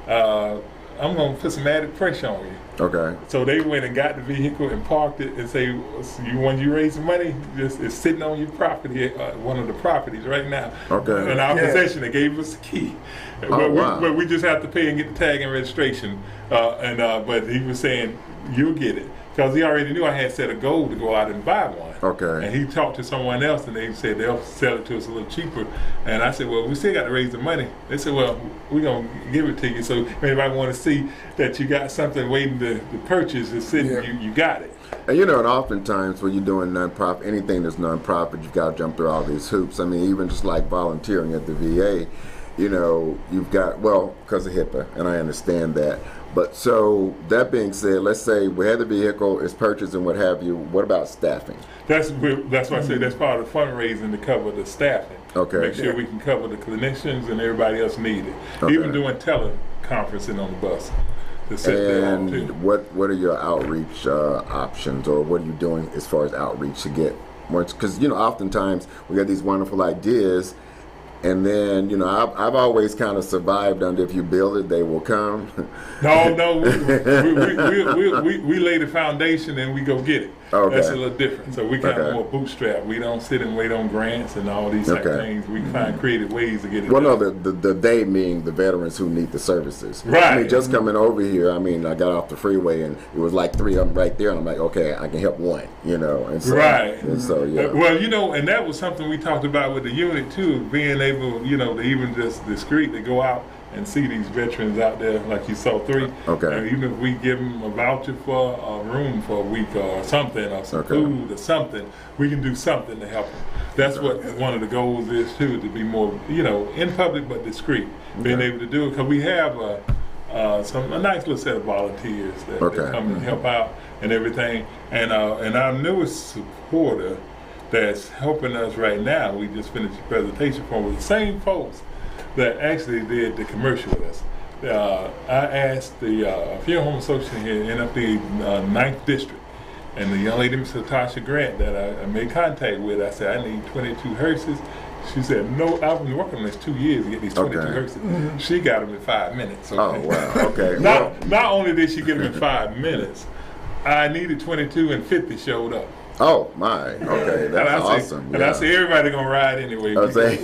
Speaker 2: I'm going to put some added pressure on you. Okay. So they went and got the vehicle and parked it and say, when you raise the money, it's sitting on your property, one of the properties right now. Okay. In our possession, they gave us the key. But we just have to pay and get the tag and registration. But he was saying, you'll get it. Because he already knew I had set a goal to go out and buy one. Okay. And he talked to someone else, and they said they'll sell it to us a little cheaper. And I said, well, we still got to raise the money. They said, well, we're going to give it to you. So if anybody want to see that you got something waiting to purchase, it's sitting, you got it. And and oftentimes when you're doing nonprofit, anything that's nonprofit, you've got to jump through all these hoops. I mean, even just like volunteering at the VA, you've got, well, because of HIPAA, and I understand that. But so that being said, let's say we have the vehicle, it's purchased and what have you. What about staffing? That's why I say that's part of the fundraising, to cover the staffing. Okay. Make sure we can cover the clinicians and everybody else needed. Okay. Even doing teleconferencing on the bus. And what are your outreach options, or what are you doing as far as outreach to get more? Because oftentimes we got these wonderful ideas,
Speaker 3: And then, you know, I've always kind of survived under if you build it, they will come.
Speaker 2: No, we lay the foundation and we go get it.
Speaker 3: Okay.
Speaker 2: That's a little different. So we kind of more bootstrap. We don't sit and wait on grants and all these type of things. We find creative ways to get it
Speaker 3: Well,
Speaker 2: done.
Speaker 3: no, the they meaning the veterans who need the services.
Speaker 2: Right.
Speaker 3: I mean, just coming over here, I mean, I got off the freeway and it was like 3 of them right there, and I'm like, okay, I can help one, you know. And so,
Speaker 2: Right.
Speaker 3: And so, yeah.
Speaker 2: Well, you know, and that was something we talked about with the unit too, being able, you know, to even just discreet to go out and see these veterans out there, like you saw 3.
Speaker 3: Okay.
Speaker 2: And even if we give them a voucher for a room for a week or something, or some food or something, we can do something to help them. That's what one of the goals is too, to be more, you know, in public but discreet, being able to do it, because we have a nice little set of volunteers that come and help out and everything. And our newest supporter that's helping us right now, we just finished the presentation for, with the same folks that actually did the commercial with us. I asked the Funeral Home Association here in the 9th District, and the young lady, Ms. Tasha Grant, that I made contact with, I said, I need 22 hearses. She said, no, I've been working on this 2 years to get these 22 hearses. She got them in 5 minutes. Okay?
Speaker 3: Oh, wow, okay.
Speaker 2: Not only did she get them in 5 minutes, I needed 22 and 50 showed up.
Speaker 3: Oh my! Okay, that's awesome.
Speaker 2: And I said, everybody gonna ride anyway.
Speaker 3: Okay.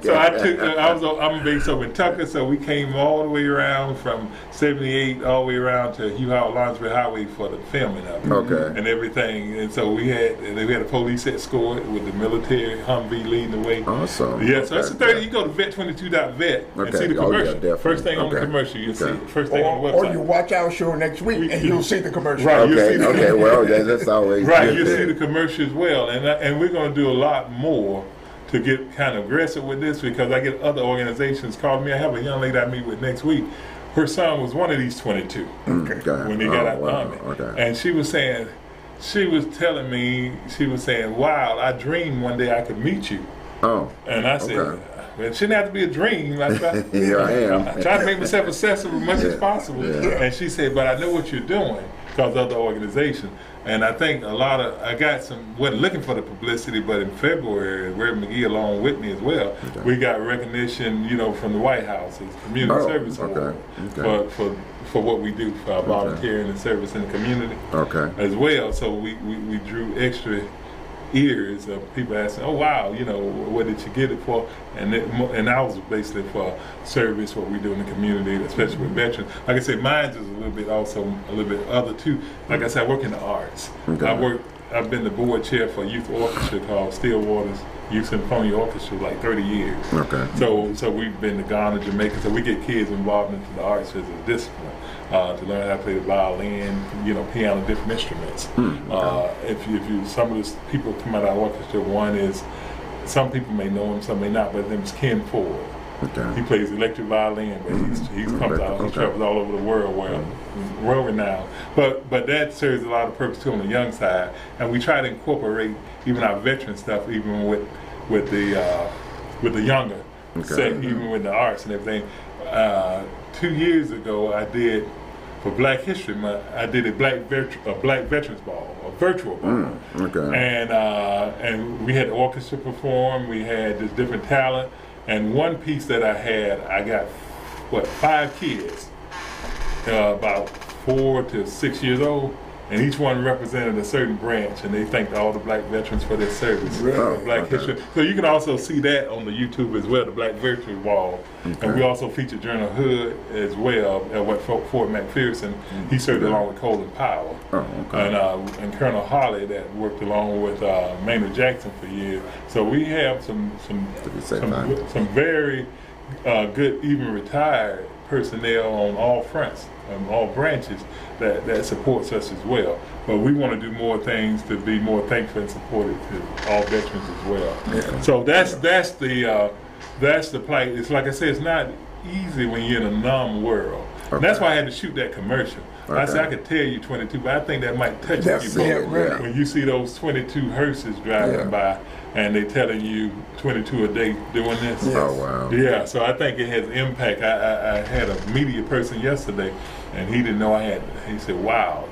Speaker 2: So I'm based over in Tucker, so we came all the way around from 78 all the way around to Hugh Howard Lawrenceburg Highway for the filming of it.
Speaker 3: Okay.
Speaker 2: And everything. And so we had a police escort with the military Humvee leading the way.
Speaker 3: Awesome.
Speaker 2: Yeah. So that's the 30. You go to vet22.vet and see the commercial.
Speaker 3: Yeah,
Speaker 2: first thing on the commercial, you'll see it. First thing on the website.
Speaker 1: Or you watch our show next week and you'll see the commercial.
Speaker 2: Right.
Speaker 3: Okay. Well, that's always
Speaker 2: right.
Speaker 3: good.
Speaker 2: You see the commercial as well, and we're going to do a lot more to get kind of aggressive with this, because I get other organizations calling me. I have a young lady I meet with next week. Her son was one of these 22 when he got out of the Army. And she was telling me, wow, I dreamed one day I could meet you.
Speaker 3: Oh.
Speaker 2: And I said, well, it shouldn't have to be a dream.
Speaker 3: Here I am.
Speaker 2: I try to make myself accessible as much as possible.
Speaker 3: Yeah.
Speaker 2: And she said, but I know what you're doing because of the organization. And I think I got wasn't looking for the publicity, but in February, Reverend McGee along with me as well, we got recognition, you know, from the White House as Community Service Award for what we do for our volunteering and service in the community as well. So we drew extra ears of people asking, oh wow, you know, what did you get it for? And I was basically for service, what we do in the community, especially with veterans. Like I said, mine is a little bit other too. Like I said, I work in the arts. I've been the board chair for a youth orchestra called Stillwater's Youth Symphony Orchestra like 30 years. So we've been to Ghana, Jamaica, so we get kids involved into the arts as a discipline. To learn how to play the violin, you know, piano, different instruments. If you, some of the people come out of our orchestra, one is, some people may know him, some may not, but his name is Ken Ford. He plays electric violin, but he comes out, he travels all over the world, world renowned. But that serves a lot of purpose too on the young side, and we try to incorporate even our veteran stuff, even with the younger set, even with the arts and everything. 2 years ago, I did, for Black History Month, I did a Black Veterans Ball, a virtual ball. And we had the orchestra perform, we had this different talent, and one piece that I got, 5 kids, about 4 to 6 years old, and each one represented a certain branch, and they thanked all the Black veterans for their service. Black History. So you can also see that on the YouTube as well, the Black Virtual Wall. And we also featured General Hood as well at Fort McPherson. He served along with Colin Powell. And Colonel Harley that worked along with Maynard Jackson for years. So we have some very good, even retired personnel on all fronts, all branches that supports us as well. But we want to do more things to be more thankful and supportive to all veterans as well. So that's the plight. It's like I said, it's not easy when you're in a numb world. And that's why I had to shoot that commercial. I said I could tell you 22, but I think that might touch you when you see those 22 hearses driving by and they telling you 22 a day doing this.
Speaker 3: Oh wow.
Speaker 2: Yeah, so I think it has impact. I had a media person yesterday, and he didn't know he said, wow,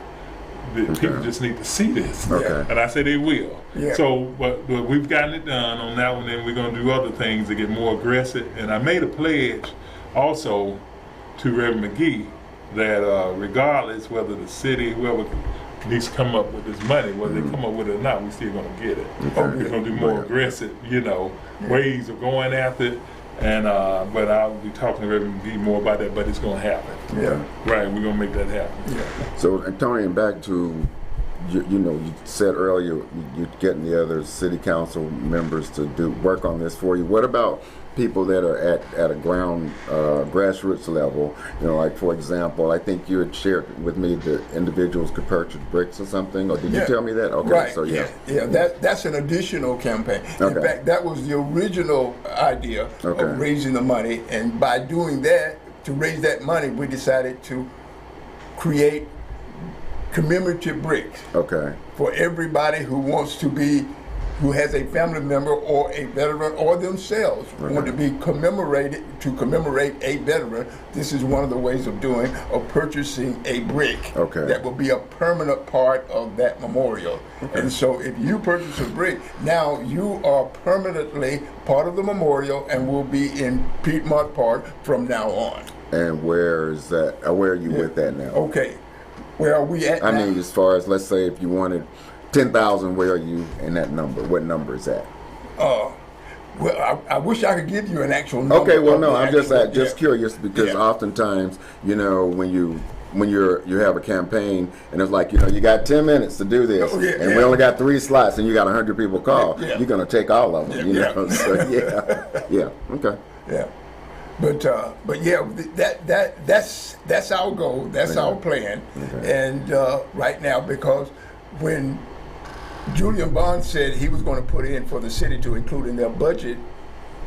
Speaker 2: People just need to see this.
Speaker 3: Okay.
Speaker 2: And I say they will.
Speaker 1: Yeah.
Speaker 2: So, but we've gotten it done on that one, and we're going to do other things to get more aggressive. And I made a pledge also to Reverend McGee that regardless whether the city, whoever needs to come up with this money, whether they come up with it or not, we're still going to get it.
Speaker 3: Okay.
Speaker 2: We're going to do more aggressive, ways of going after it. And but I'll be talking to Reverend McGee more about that, but it's going to happen.
Speaker 1: Yeah.
Speaker 2: Right, we're going to make that happen.
Speaker 1: Yeah.
Speaker 3: So, and Tony, and back to, you said earlier you're getting the other city council members to work on this for you. What about people that are at a grassroots level? Like, for example, I think you had shared with me that individuals could purchase bricks or something, or did you tell me that? Okay,
Speaker 1: right.
Speaker 3: so yeah.
Speaker 1: That's an additional campaign.
Speaker 3: Okay.
Speaker 1: In fact, that was the original idea of raising the money, and by doing that, to raise that money, we decided to create commemorative bricks for everybody who wants to who has a family member or a veteran or themselves want to be commemorated, to commemorate a veteran. This is one of the ways of purchasing a brick that will be a permanent part of that memorial. And so if you purchase a brick, now you are permanently part of the memorial and will be in Piedmont Park from now on.
Speaker 3: And where is that? Where are you with that now?
Speaker 1: Okay. Where are we at now?
Speaker 3: I mean, as far as, let's say, if you wanted 10,000, where are you in that number? What number is that?
Speaker 1: Well, I wish I could give you an actual number.
Speaker 3: Okay, well, no, I'm just curious because oftentimes, when you have a campaign and it's like, you got 10 minutes to do this, and we only got 3 slots, and you got 100 people call, you're going to take all of them, know. So okay.
Speaker 1: Yeah. But yeah, that's our goal. That's our plan. And right now, because when Julian Bond said he was going to put in for the city to include in their budget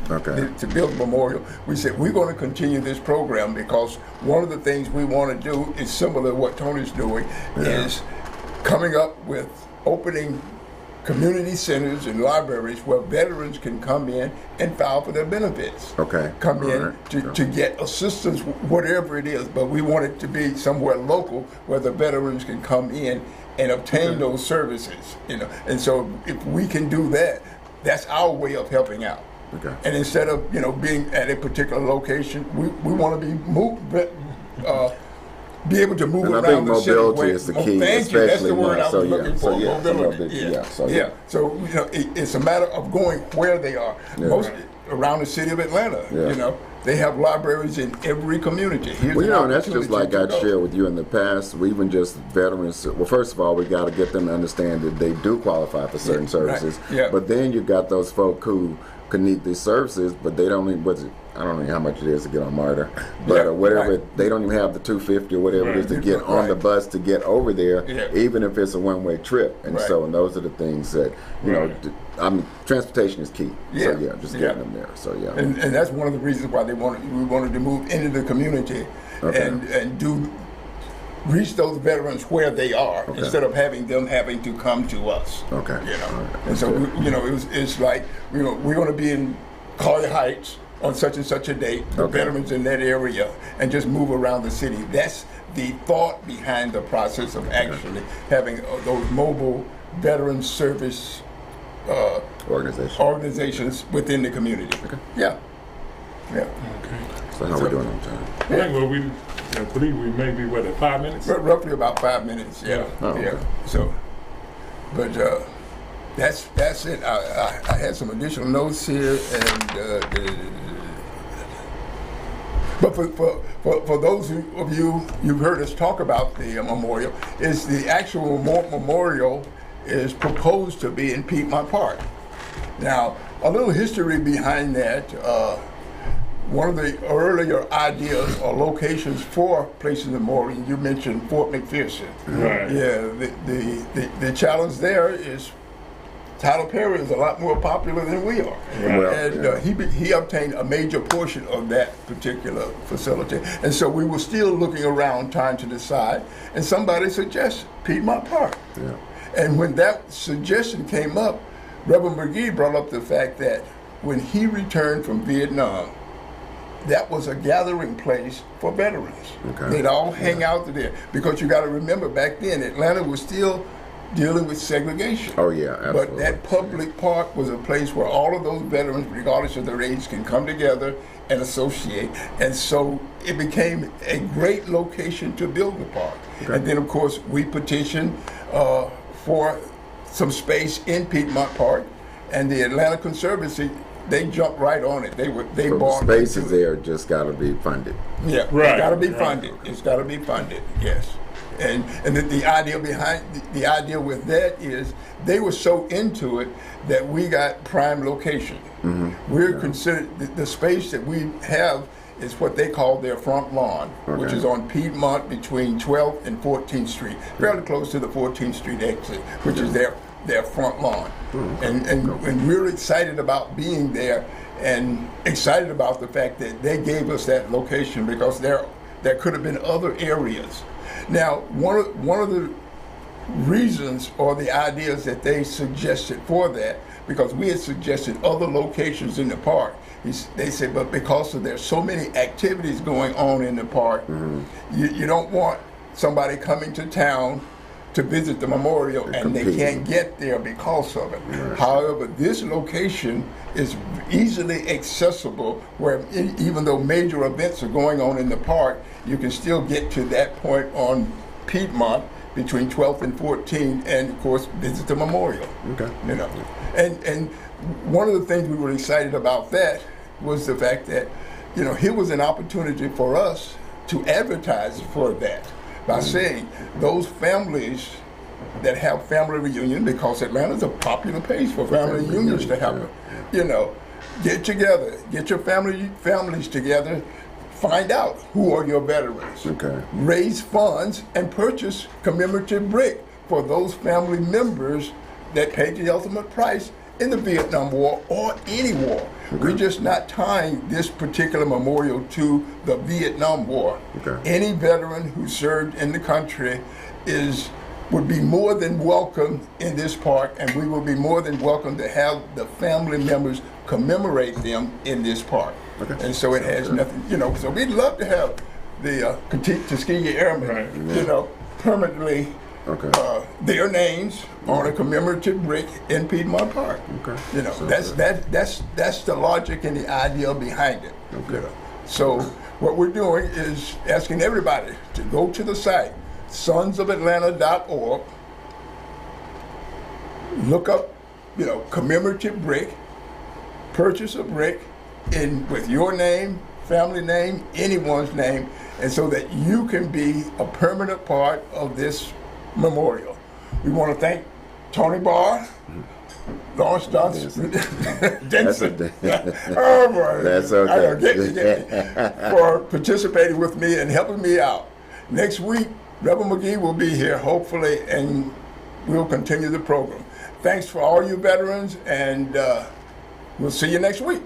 Speaker 1: to build a memorial, we said we're going to continue this program because one of the things we want to do is similar to what Tony's doing, is coming up with opening community centers and libraries where veterans can come in and file for their benefits. Come in to get assistance, whatever it is, but we want it to be somewhere local where the veterans can come in and obtain those services, And so if we can do that, that's our way of helping out. And instead of, being at a particular location, we want to be be able to move around the city.
Speaker 3: Mobility is the key,
Speaker 1: thank you. That's the word
Speaker 3: now.
Speaker 1: I was looking for. Mobility. So it's a matter of going where they are. Most around the city of Atlanta. They have libraries in every community.
Speaker 3: And that's just like I'd shared with you in the past. We even just veterans. Well, first of all, we got to get them to understand that they do qualify for certain services. But then you got those folk who can need these services, but they don't even. I don't know how much it is to get on MARTA, but whatever, they don't even have the $250 or whatever it is to get on the bus to get over there, even if it's a one-way trip. And so, and those are the things that, transportation is key. So just getting them there. So
Speaker 1: and that's one of the reasons why we wanted to move into the community and reach those veterans where they are instead of having to come to us. And so it's like we're going to be in Collier Heights on such and such a date, the veterans in that area, and just move around the city. That's the thought behind the process of actually having those mobile veteran service organizations within the community.
Speaker 3: So how are we doing on time?
Speaker 2: I believe we may be, at 5 minutes?
Speaker 1: Roughly about 5 minutes, So, but that's it. I had some additional notes here, and but for those of you, you've heard us talk about the memorial, is the actual memorial is proposed to be in Piedmont Park. Now, a little history behind that. One of the earlier ideas or locations for placing the memorial, you mentioned Fort McPherson. The challenge there is Tyler Perry is a lot more popular than we are. He obtained a major portion of that particular facility. And so we were still looking around trying to decide, and somebody suggested Piedmont Park. And when that suggestion came up, Reverend McGee brought up the fact that when he returned from Vietnam, that was a gathering place for veterans.
Speaker 3: Okay.
Speaker 1: They'd all hang out there because you got to remember back then Atlanta was still dealing with segregation.
Speaker 3: Oh yeah, absolutely.
Speaker 1: But that public park was a place where all of those veterans, regardless of their age, can come together and associate. And so it became a great location to build the park.
Speaker 3: Okay.
Speaker 1: And then, of course, we petitioned for some space in Piedmont Park, and the Atlanta Conservancy, they jumped right on it. They
Speaker 3: So
Speaker 1: bought
Speaker 3: the spaces there just got to be funded.
Speaker 1: Yeah,
Speaker 2: Right,
Speaker 1: it's got to be
Speaker 2: right.
Speaker 1: funded. It's got to be funded. Yes. And the idea behind the idea with that is they were so into it that we got prime location. We're considered the space that we have is what they call their front lawn, which
Speaker 3: Okay.
Speaker 1: is on Piedmont between 12th and 14th Street, fairly close to the 14th Street exit, which is their front lawn. And we're excited about being there and excited about the fact that they gave us that location because there could have been other areas. Now, one of the reasons or the ideas that they suggested for that, because we had suggested other locations in the park, they said, but because there's so many activities going on in the park, you don't want somebody coming to town to visit the memorial and they can't get there because of it. However, this location is easily accessible where even though major events are going on in the park, you can still get to that point on Piedmont between 12th and 14th and of course visit the memorial.
Speaker 3: Okay.
Speaker 1: You know, and one of the things we were excited about that was the fact that, you know, here was an opportunity for us to advertise for that by saying those families that have family reunion, because Atlanta's a popular place for family reunions to happen. You know, get together, get your families together, find out who are your veterans.
Speaker 3: Okay.
Speaker 1: Raise funds and purchase commemorative brick for those family members that paid the ultimate price in the Vietnam War or any war. We're just not tying this particular memorial to the Vietnam War.
Speaker 3: Okay.
Speaker 1: Any veteran who served in the country would be more than welcome in this park, and we will be more than welcome to have the family members commemorate them in this park.
Speaker 3: Okay.
Speaker 1: And so it has nothing, you know, so we'd love to have the Tuskegee Airmen,
Speaker 2: Right.
Speaker 1: you know, permanently their names on a commemorative brick in Piedmont Park.
Speaker 3: Okay.
Speaker 1: You know,
Speaker 3: So
Speaker 1: that's the logic and the idea behind it.
Speaker 3: Okay.
Speaker 1: You know? So what we're doing is asking everybody to go to the site, sonsofatlanta.org, look up, you know, commemorative brick, purchase a brick with your name, family name, anyone's name, and so that you can be a permanent part of this memorial. We want to thank Tony Barr, Lawrence Denson. Oh boy,
Speaker 3: That's okay.
Speaker 1: for participating with me and helping me out. Next week, Reverend McGee will be here, hopefully, and we'll continue the program. Thanks for all you veterans, and we'll see you next week.